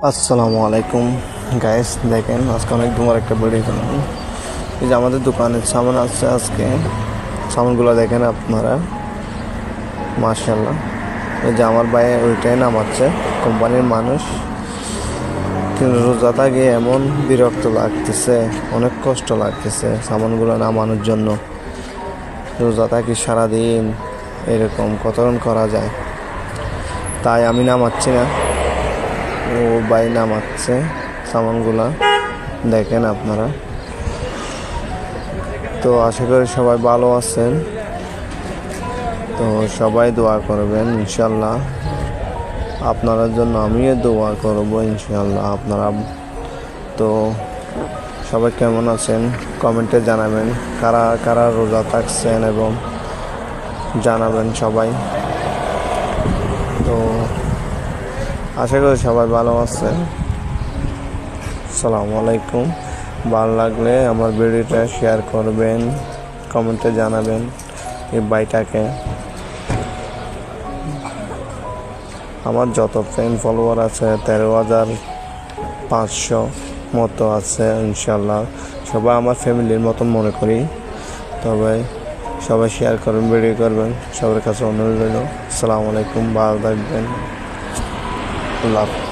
আসসালামু আলাইকুম গাইস, দেখেন আজকে অনেক ধুমার একটা ভিডিও দিলাম। এই যে আমাদের দোকানের সামান আছে, আজকে সামানগুলো দেখেন আপনারা, মাশাআল্লাহ। এই যে আমার ভাই ওইটাই নামাচ্ছে, কোম্পানির মানুষ, কিন্তু রোজা থাকে এমন বিরক্ত লাগতেছে, অনেক কষ্ট লাগতেছে সামানগুলো নামানোর জন্য। রোজা থাকি সারাদিন, এরকম কতক্ষণ করা যায়, তাই আমি নামাচ্ছি না, ও ভাই নামাচ্ছে সামানগুলা, দেখেন আপনারা। তো আশা করি সবাই ভালো আছেন, তো সবাই দোয়া করবেন ইনশাল্লাহ। আপনাদের জন্য আমিও দোয়া করব ইনশাল্লাহ। আপনারা তো সবাই কেমন আছেন কমেন্টে জানাবেন, কারা কারা রোজা থাকছেন এবং জানাবেন সবাই। তো আশা করি সবাই ভালো আছেন। আসসালামু আলাইকুম। ভালো লাগলে আমার ভিডিওটা শেয়ার করবেন, কমেন্টে জানাবেন এই বাইটাকে। আমার যত ফ্রেন্ড ফলোয়ার আছে 13,500 মতো আছে ইনশাল্লাহ। সবাই আমার ফ্যামিলির মতন মনে করি, তবে সবাই শেয়ার করবেন, ভিডিও করবেন, সবার কাছে অনুরোধ রইল। আসসালামু আলাইকুম, ভালো থাকবেন, আল্লাহ হাফেজ।